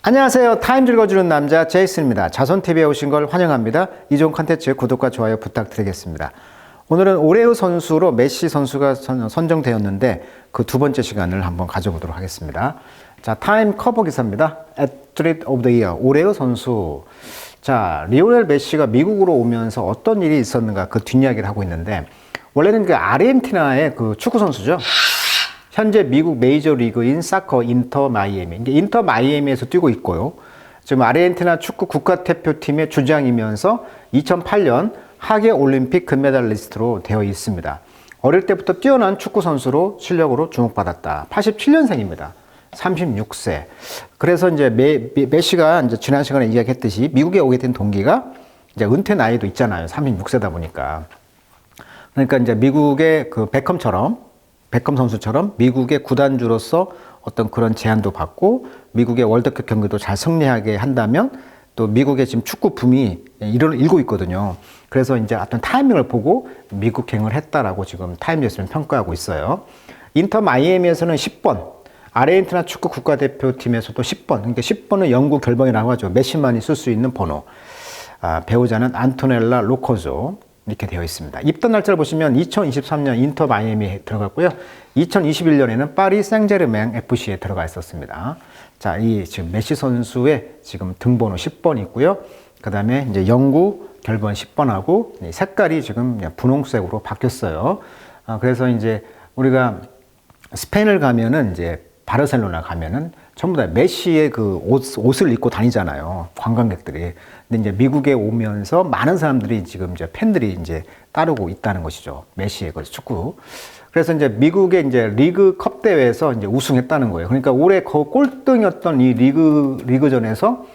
안녕하세요. 타임 읽어주는 남자 제이슨입니다. 자손TV에 오신 걸 환영합니다. 이종 컨텐츠 구독과 좋아요 부탁드리겠습니다. 오늘은 오레오 선수로 메시 선수가 선정되었는데 그 두 번째 시간을 한번 가져보도록 하겠습니다. 자, 타임 커버 기사입니다. Athlete of the Year, 오레오 선수. 자, 리오넬 메시가 미국으로 오면서 어떤 일이 있었는가 그 뒷이야기를 하고 있는데, 원래는 그 아르헨티나의 그 축구 선수죠. 현재 미국 메이저리그인 사커 인터 마이애미, 인터 마이애미에서 뛰고 있고요. 지금 아르헨티나 축구 국가대표팀의 주장이면서 2008년 하계 올림픽 금메달리스트로 되어 있습니다. 어릴 때부터 뛰어난 축구 선수로 실력으로 주목받았다. 87년생입니다. 36세. 그래서 이제 메시가 이제 지난 시간에 이야기했듯이 미국에 오게 된 동기가 이제 은퇴 나이도 있잖아요. 36세다 보니까. 그러니까 이제 미국의 그 베컴 선수처럼 미국의 구단주로서 어떤 그런 제안도 받고 미국의 월드컵 경기도 잘 승리하게 한다면 또 미국의 지금 축구 붐이 일고 있거든요. 그래서 이제 어떤 타이밍을 보고 미국행을 했다라고 지금 타임리스는 평가하고 있어요. 인터 마이애미에서는 10번, 아르헨티나 축구 국가대표팀에서도 10번, 그러니까 10번은 영구 결번이라고 하죠. 메시만이 쓸 수 있는 번호. 배우자는 안토넬라 로코조. 이렇게 되어 있습니다. 입단 날짜를 보시면 2023년 인터 마이애미에 들어갔고요. 2021년에는 파리 생제르맹 FC에 들어가 있었습니다. 자, 이 지금 메시 선수의 지금 등번호 10번 있고요. 그 다음에 이제 영구 결번 10번하고 색깔이 지금 분홍색으로 바뀌었어요. 그래서 이제 우리가 스페인을 가면은 이제 바르셀로나 가면은 전부 다 메시의 그 옷을 입고 다니잖아요. 관광객들이. 근데 이제 미국에 오면서 많은 사람들이 지금 이제 팬들이 이제 따르고 있다는 것이죠. 메시의 그 축구. 그래서 이제 미국의 이제 리그컵 대회에서 이제 우승했다는 거예요. 그러니까 올해 꼴등이었던 이 리그전에서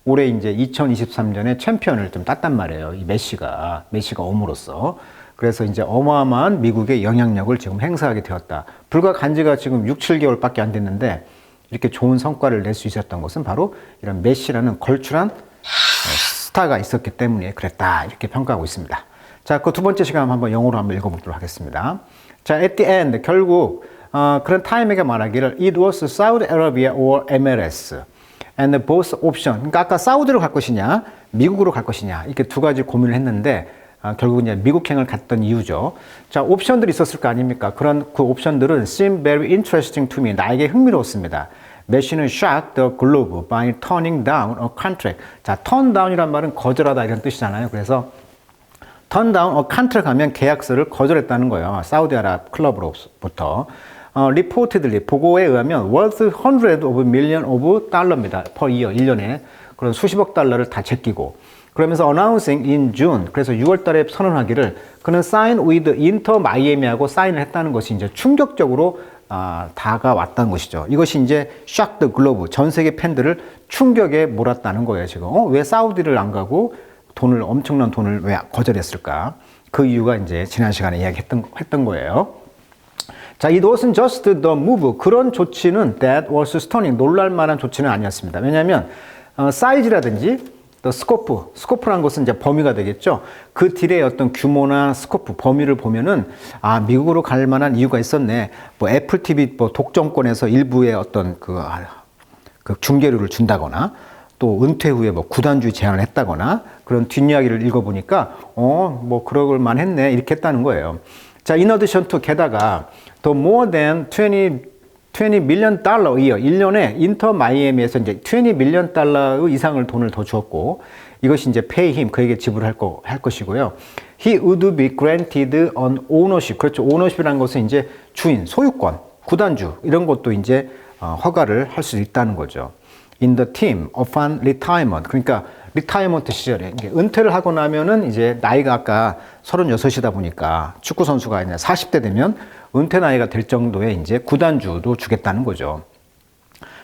올해 이제 2023년에 챔피언을 좀 땄단 말이에요. 이 메시가 옴으로써. 그래서 이제 어마어마한 미국의 영향력을 지금 행사하게 되었다. 불과 간지가 지금 6, 7개월밖에 안 됐는데 이렇게 좋은 성과를 낼 수 있었던 것은 바로 이런 메시라는 걸출한 스타가 있었기 때문에 그랬다. 이렇게 평가하고 있습니다. 자, 그 두 번째 시간 한번 영어로 한번 읽어보도록 하겠습니다. 자, at the end, 결국 그런 타임에게 말하기를 It was Saudi Arabia or MLS and both option. 그러니까 아까 사우디로 갈 것이냐 미국으로 갈 것이냐 이렇게 두 가지 고민을 했는데 결국 이제 미국행을 갔던 이유죠. 자, 옵션들이 있었을 거 아닙니까? 그런 그 옵션들은 seem very interesting to me. 나에게 흥미로웠습니다. 메시는 shocked the globe by turning down a contract. 자, turn down이란 말은 거절하다 이런 뜻이잖아요. 그래서 turn down a contract 하면 계약서를 거절했다는 거예요. 사우디아랍 클럽으로부터. reportedly 보고에 의하면 worth hundred of million of 달러입니다. per year 1년에 그런 수십억 달러를 다 제끼고. 그러면서 announcing in June, 그래서 6월 달에 선언하기를 그는 sign with 인터 마이애미하고 사인을 했다는 것이 이제 충격적으로 다가왔다는 것이죠. 이것이 이제 shock the globe, 전 세계 팬들을 충격에 몰았다는 거예요, 지금. 왜 사우디를 안 가고 엄청난 돈을 왜 거절했을까? 그 이유가 이제 지난 시간에 이야기했던 거예요. 자, it wasn't just the move. 그런 조치는 that was stunning. 놀랄만한 조치는 아니었습니다. 왜냐하면 사이즈라든지 또 스코프라는 것은 이제 범위가 되겠죠. 그 딜의 어떤 규모나 스코프, 범위를 보면은 미국으로 갈 만한 이유가 있었네. 뭐 애플 TV 뭐 독점권에서 일부의 어떤 그 중계료를 준다거나 또 은퇴 후에 뭐 구단주의 제안을 했다거나 그런 뒷이야기를 읽어보니까 뭐 그럴 만했네 이렇게 했다는 거예요. 자, in addition to 게다가 더 more than 20 밀리언 달러 이어 1년에 인터 마이애미에서 이제 20 밀리언 달러 이상을 돈을 더 주었고 이것이 이제 pay him 그에게 지불할 것이고요. He would be granted an ownership. 그렇죠. ownership이라는 것은 이제 주인, 소유권, 구단주 이런 것도 이제 허가를 할 수 있다는 거죠. In the team upon retirement. 그러니까 리타이먼트 시절에 은퇴를 하고 나면은 이제 나이가 아까 36이다 보니까 축구 선수가 이제 40대 되면 은퇴 나이가 될 정도의 이제 구단주도 주겠다는 거죠.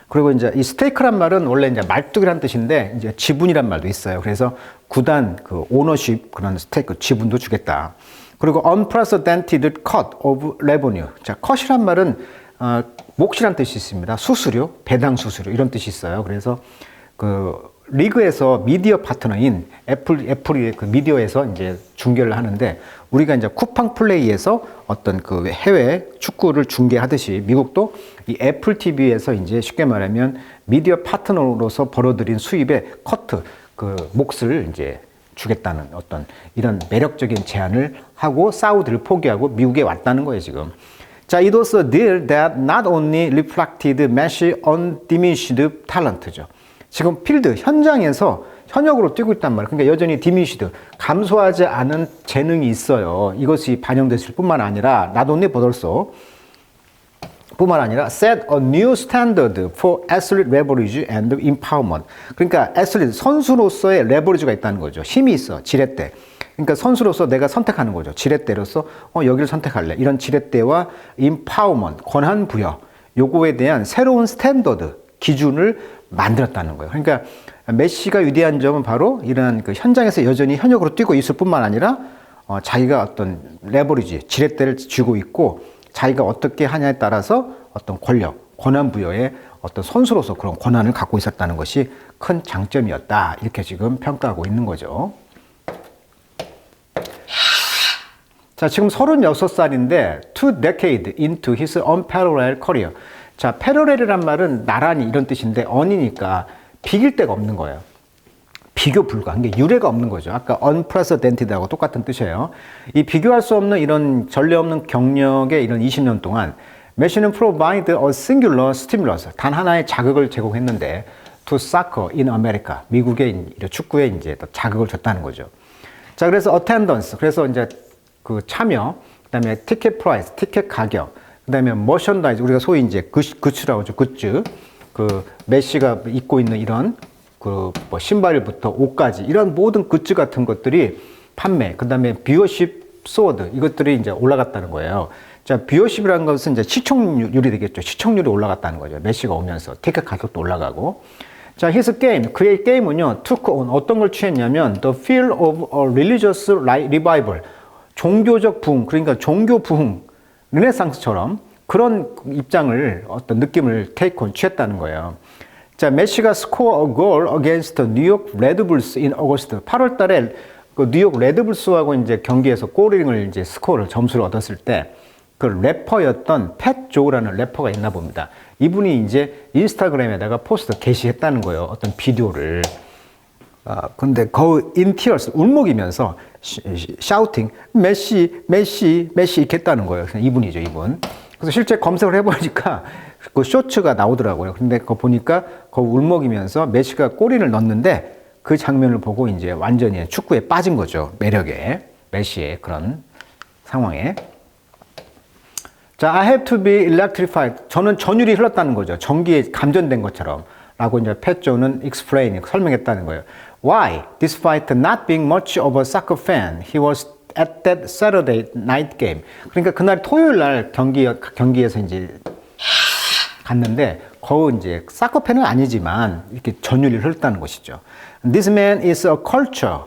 그리고 이제 이 스테이크란 말은 원래 이제 말뚝이란 뜻인데 이제 지분이란 말도 있어요. 그래서 구단 그 오너십 그런 스테이크 지분도 주겠다. 그리고 unprecedented cut of revenue. 자, cut이란 말은 몫이란 뜻이 있습니다. 수수료, 배당 수수료 이런 뜻이 있어요. 그래서 그 리그에서 미디어 파트너인 애플이 그 미디어에서 이제 중계를 하는데 우리가 이제 쿠팡 플레이에서 어떤 그 해외 축구를 중계하듯이 미국도 이 애플 TV에서 이제 쉽게 말하면 미디어 파트너로서 벌어들인 수입의 커트, 그 몫을 이제 주겠다는 어떤 이런 매력적인 제안을 하고 사우디를 포기하고 미국에 왔다는 거예요, 지금. 자, it was a deal that not only reflected Messi's undiminished talent죠. 지금 필드, 현장에서 현역으로 뛰고 있단 말이에요. 그러니까 여전히 diminished, 감소하지 않은 재능이 있어요. 이것이 반영됐을 뿐만 아니라 not only but also 뿐만 아니라 set a new standard for athlete leverage and empowerment. 그러니까 athlete, 선수로서의 레버리지가 있다는 거죠. 힘이 있어, 지렛대. 그러니까 선수로서 내가 선택하는 거죠. 지렛대로서 여기를 선택할래. 이런 지렛대와 empowerment, 권한 부여, 요거에 대한 새로운 스탠더드, 기준을 만들었다는 거예요. 그러니까 메시가 위대한 점은 바로 이러한 그 현장에서 여전히 현역으로 뛰고 있을 뿐만 아니라 자기가 어떤 레버리지, 지렛대를 쥐고 있고 자기가 어떻게 하냐에 따라서 어떤 권력, 권한 부여의 어떤 선수로서 그런 권한을 갖고 있었다는 것이 큰 장점이었다. 이렇게 지금 평가하고 있는 거죠. 자, 지금 36살인데 2 decades into his unparalleled career. 자, 패러렐이란 말은 나란히 이런 뜻인데 언이니까 비길 데가 없는 거예요. 비교 불가. 이게 유례가 없는 거죠. 아까 unprecedented하고 똑같은 뜻이에요. 이 비교할 수 없는 이런 전례 없는 경력의 이런 20년 동안 메시는 provide a singular stimulus, 단 하나의 자극을 제공했는데 to soccer in America, 미국의 축구에 이제 자극을 줬다는 거죠. 자, 그래서 attendance, 그래서 이제 그 참여, 그다음에 티켓 프라이스, 티켓 가격, 그다음에 머션다이즈, 우리가 소위 이제 굿즈라고 하죠. 굿즈. 그 메시가 입고 있는 이런 그 뭐 신발부터 옷까지 이런 모든 굿즈 같은 것들이 판매, 그다음에 뷰어십 소드, 이것들이 이제 올라갔다는 거예요. 자, 뷰어십이라는 것은 이제 시청률이 되겠죠. 시청률이 올라갔다는 거죠. 메시가 오면서 티켓 가격도 올라가고. 자, his game, 그의 게임은요, took on 어떤 걸 취했냐면 the feel of a religious revival, 종교적 부흥, 그러니까 종교 부흥, 르네상스처럼 그런 입장을 어떤 느낌을 take on 취했다는 거예요. 자, 메시가 score a goal against the New York Red Bulls in August. 8월 달에 그 뉴욕 레드불스하고 이제 경기에서 골링을 이제 스코어를 점수를 얻었을 때 그 래퍼였던 팻 조라는 래퍼가 있나 봅니다. 이분이 이제 인스타그램에다가 포스트 게시했다는 거예요. 어떤 비디오를. 근데 거 in tears, 울먹이면서 shouting 메시 메시 메시 이렇게 했다는 거예요. 이분이죠, 이분. 그래서 실제 검색을 해보니까 그 쇼츠가 나오더라고요. 근데 그거 보니까 거 울먹이면서 메시가 골인을 넣었는데 그 장면을 보고 이제 완전히 축구에 빠진 거죠. 매력에, 메시의 그런 상황에. 자, I have to be electrified. 저는 전율이 흘렀다는 거죠. 전기에 감전된 것처럼. 라고 이제 팻조는 explain, 설명했다는 거예요. Why? Despite not being much of a soccer fan, he was at that Saturday night game. 그러니까 그날 토요일 날 경기에서 이제 갔는데, 거의 이제 사커 팬은 아니지만 이렇게 전율이 흘렀다는 것이죠. This man is a culture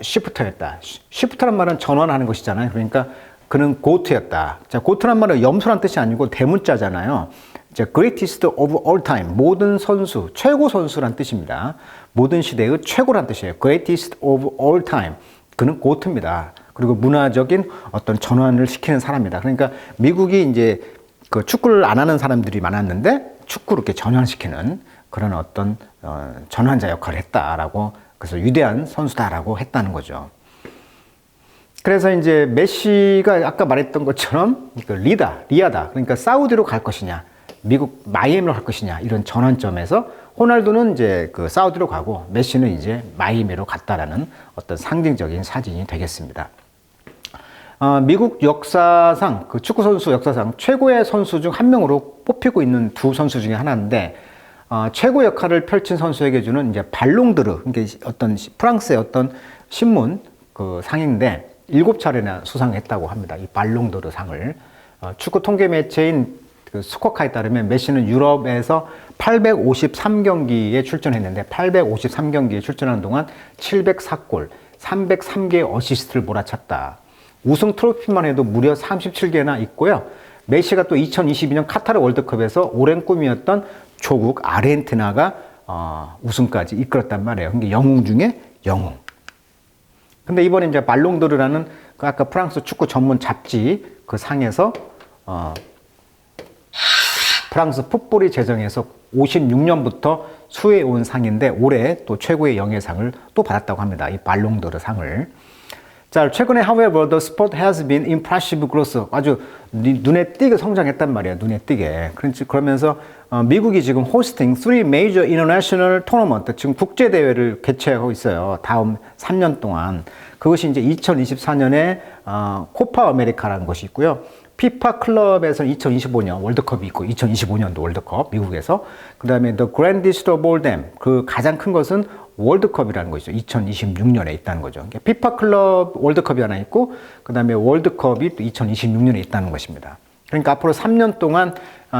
shifter였다. shifter란 말은 전환하는 것이잖아요. 그러니까 그는 고트였다. 자, 고트란 말은 염소란 뜻이 아니고 대문자잖아요. 자, greatest of all time, 모든 선수, 최고 선수란 뜻입니다. 모든 시대의 최고란 뜻이에요. greatest of all time. 그는 고트입니다. 그리고 문화적인 어떤 전환을 시키는 사람이다. 그러니까 미국이 이제 그 축구를 안 하는 사람들이 많았는데 축구를 이렇게 전환시키는 그런 어떤 전환자 역할을 했다라고, 그래서 위대한 선수다라고 했다는 거죠. 그래서 이제 메시가 아까 말했던 것처럼 리아다. 그러니까 사우디로 갈 것이냐, 미국 마이애미로 갈 것이냐, 이런 전환점에서 호날두는 이제 그 사우디로 가고 메시는 이제 마이애미로 갔다라는 어떤 상징적인 사진이 되겠습니다. 미국 역사상, 그 축구 선수 역사상 최고의 선수 중 한 명으로 뽑히고 있는 두 선수 중에 하나인데, 최고 역할을 펼친 선수에게 주는 이제 발롱드르, 그러니까 어떤 프랑스의 어떤 신문 그 상인데 7차례나 수상했다고 합니다. 이 발롱드르 상을. 축구 통계 매체인 그 스코카에 따르면 메시는 유럽에서 853경기에 출전했는데 853경기에 출전하는 동안 704골, 303개의 어시스트를 몰아쳤다. 우승 트로피만 해도 무려 37개나 있고요. 메시가 또 2022년 카타르 월드컵에서 오랜 꿈이었던 조국 아르헨티나가 우승까지 이끌었단 말이에요. 그러니까 영웅 중에 영웅. 근데 이번에 이제 발롱도르라는 그 아까 프랑스 축구 전문 잡지 그 상에서 프랑스 풋볼이 제정해서 56년부터 수해온 상인데 올해 또 최고의 영예상을 또 받았다고 합니다. 이 발롱도르 상을. 자, 최근에 however the sport has been impressive growth. 아주 눈에 띄게 성장했단 말이에요. 눈에 띄게. 그러면서 미국이 지금 hosting 3 major international tournament, 지금 국제 대회를 개최하고 있어요. 다음 3년 동안. 그것이 이제 2024년에 코파 아메리카라는 것이 있고요. 피파 클럽에서 2025년 월드컵이 있고 2025년도 월드컵 미국에서, 그다음에 The Grandest of All Them, 그 가장 큰 것은 월드컵이라는 것이죠. 2026년에 있다는 거죠. 피파 클럽 월드컵이 하나 있고 그다음에 월드컵이 또 2026년에 있다는 것입니다. 그러니까 앞으로 3년 동안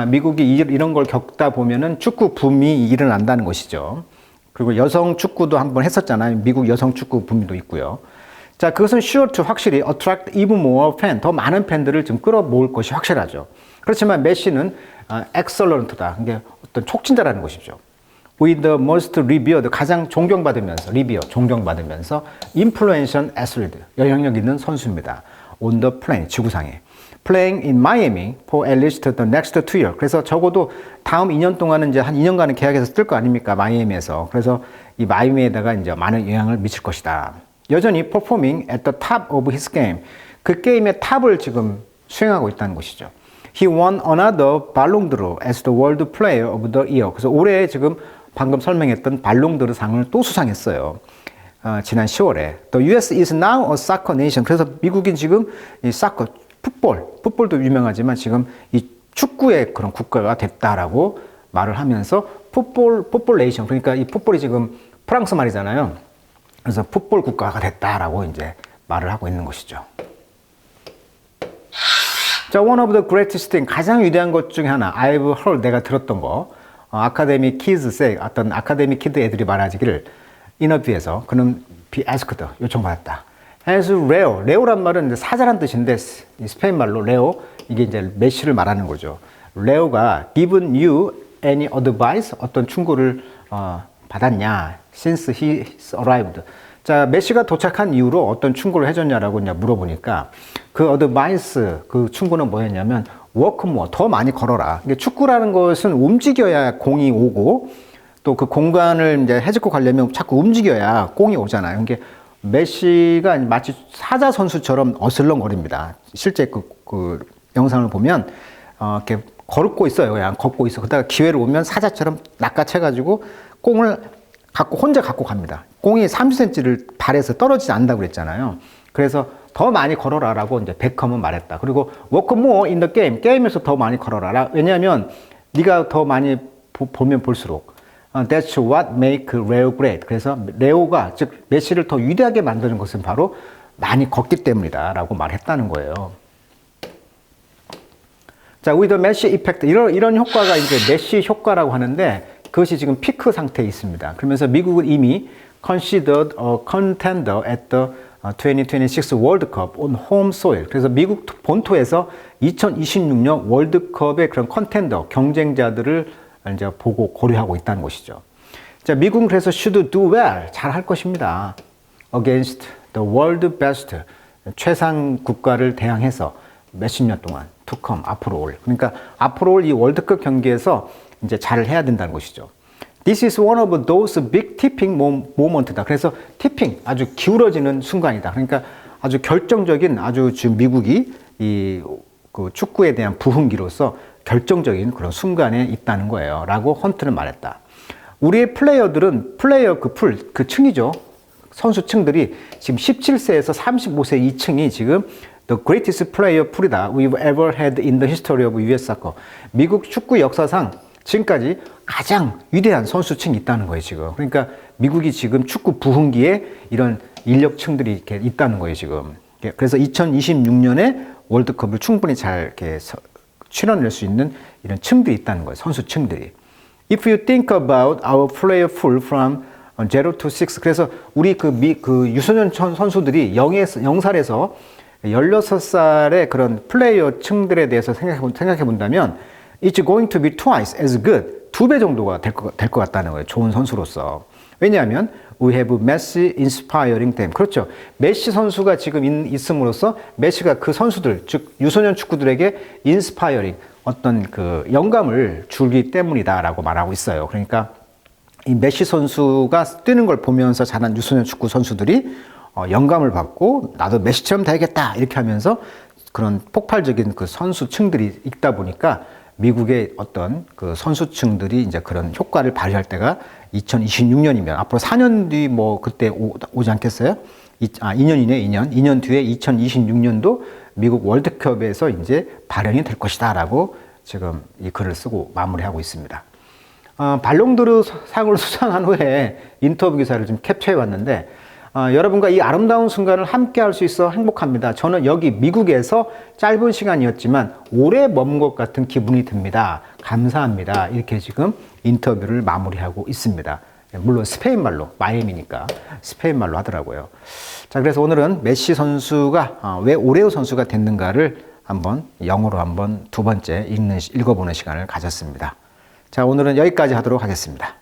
미국이 이런 걸 겪다 보면은 축구 붐이 일어난다는 것이죠. 그리고 여성 축구도 한번 했었잖아요. 미국 여성 축구 붐도 있고요. 자, 그것은 sure to 확실히 attract even more fan, 더 많은 팬들을 좀 끌어모을 것이 확실하죠. 그렇지만 메시는 excellent다, 이게 어떤 촉진자라는 것이죠. With the most revered, 가장 존경받으면서, 존경받으면서 influential athlete, 영향력 있는 선수입니다. On the planet, 지구상에. Playing in Miami for at least the next 2 years. 그래서 적어도 다음 2년 동안은 이제 한 2년간은 계약해서 뜰 거 아닙니까? 마이애미에서. 그래서 이 마이애미에다가 이제 많은 영향을 미칠 것이다. 여전히 performing at the top of his game. 그 게임의 탑을 지금 수행하고 있다는 것이죠. He won another Ballon d'Or as the World Player of the Year. 그래서 올해 지금 방금 설명했던 발롱드르 상을 또 수상했어요. 지난 10월에. The US is now a soccer nation. 그래서 미국이 지금 이 사커, 풋볼도 유명하지만 지금 이 축구의 그런 국가가 됐다라고 말을 하면서 풋볼 네이션. 그러니까 이 풋볼이 지금 프랑스 말이잖아요. 그래서 풋볼 국가가 됐다라고 이제 말을 하고 있는 것이죠. 자, one of the greatest thing, 가장 위대한 것 중에 하나, I've heard, 내가 들었던 거, 아카데미 키즈 세, 어떤 아카데미 키드 애들이 말하기를 인터뷰에서 그는 be asked, 요청받았다. as 레오란 말은 이제 사자란 뜻인데 스페인 말로 레오, 이게 이제 메시를 말하는 거죠. 레오가 given you any advice, 어떤 충고를 받았냐? Since he arrived. 자, 메시가 도착한 이후로 어떤 충고를 해줬냐라고 이제 물어보니까 그 advice, 그 충고는 뭐였냐면 work more, 더 많이 걸어라. 이게 축구라는 것은 움직여야 공이 오고 또 그 공간을 이제 해집고 가려면 자꾸 움직여야 공이 오잖아요. 이게 메시가 마치 사자 선수처럼 어슬렁거립니다. 실제 그 영상을 보면 이렇게 걷고 있어요. 그냥 걷고 있어. 그러다가 기회를 오면 사자처럼 낚아채가지고 공을 혼자 갖고 갑니다. 공이 30cm를 발에서 떨어지지 않는다고 그랬잖아요. 그래서 더 많이 걸어라라고 이제 베컴은 말했다. 그리고 work more in the game, 게임에서 더 많이 걸어라. 왜냐하면 네가 더 많이 보면 볼수록 that's what make Leo great. 그래서 레오가 즉 메시를 더 위대하게 만드는 것은 바로 많이 걷기 때문이다라고 말했다는 거예요. 자, with the Messi effect, 이런 효과가 이제 메시 효과라고 하는데 그것이 지금 피크 상태에 있습니다. 그러면서 미국은 이미 considered a contender at the 2026 World Cup on home soil. 그래서 미국 본토에서 2026년 월드컵의 그런 컨텐더, 경쟁자들을 이제 보고 고려하고 있다는 것이죠. 자, 미국은 그래서 should do well, 잘 할 것입니다. against the world best, 최상 국가를 대항해서 몇십 년 동안 to come, 앞으로 올. 그러니까 앞으로 올 이 월드컵 경기에서 이제 잘 해야 된다는 것이죠. This is one of those big tipping moment다. 그래서 tipping, 아주 기울어지는 순간이다. 그러니까 아주 결정적인, 아주 지금 미국이 그 축구에 대한 부흥기로서 결정적인 그런 순간에 있다는 거예요. 라고 헌트는 말했다. 우리의 플레이어들은 플레이어 그 층이죠. 선수층들이 지금 17세에서 35세 이 층이 지금 the greatest player pool이다. We've ever had in the history of US soccer. 미국 축구 역사상 지금까지 가장 위대한 선수층이 있다는 거예요, 지금. 그러니까 미국이 지금 축구 부흥기에 이런 인력층들이 이렇게 있다는 거예요, 지금. 그래서 2026년에 월드컵을 충분히 잘 이렇게 출연할 수 있는 이런 층들이 있다는 거예요, 선수층들이. If you think about our player pool from 0 to 6, 그래서 우리 그 유소년 선수들이 0살에서 16살의 그런 플레이어 층들에 대해서 생각해 본다면 It's going to be twice as good. 2배 정도가 될 것 같다는 거예요. 좋은 선수로서. 왜냐하면 We have Messi inspiring them. 그렇죠. 메시 선수가 지금 있음으로써 메시가 그 선수들, 즉 유소년 축구들에게 inspiring, 어떤 그 영감을 주기 때문이다라고 말하고 있어요. 그러니까 이 메시 선수가 뛰는 걸 보면서 자란 유소년 축구 선수들이 영감을 받고 나도 메시처럼 돼야겠다 이렇게 하면서 그런 폭발적인 그 선수층들이 있다 보니까 미국의 어떤 그 선수층들이 이제 그런 효과를 발휘할 때가 2026년이면 앞으로 4년 뒤 뭐 그때 오지 않겠어요? 2년이네, 2년. 2년 뒤에 2026년도 미국 월드컵에서 이제 발현이 될 것이다라고 지금 이 글을 쓰고 마무리하고 있습니다. 발롱도르 상을 수상한 후에 인터뷰 기사를 좀 캡처해 왔는데 여러분과 이 아름다운 순간을 함께 할 수 있어 행복합니다. 저는 여기 미국에서 짧은 시간이었지만 오래 머문 것 같은 기분이 듭니다. 감사합니다. 이렇게 지금 인터뷰를 마무리하고 있습니다. 물론 스페인말로, 마이애미니까 스페인말로 하더라고요. 자, 그래서 오늘은 메시 선수가 왜 오레오 선수가 됐는가를 한번 영어로 한번 두 번째 읽어보는 시간을 가졌습니다. 자, 오늘은 여기까지 하도록 하겠습니다.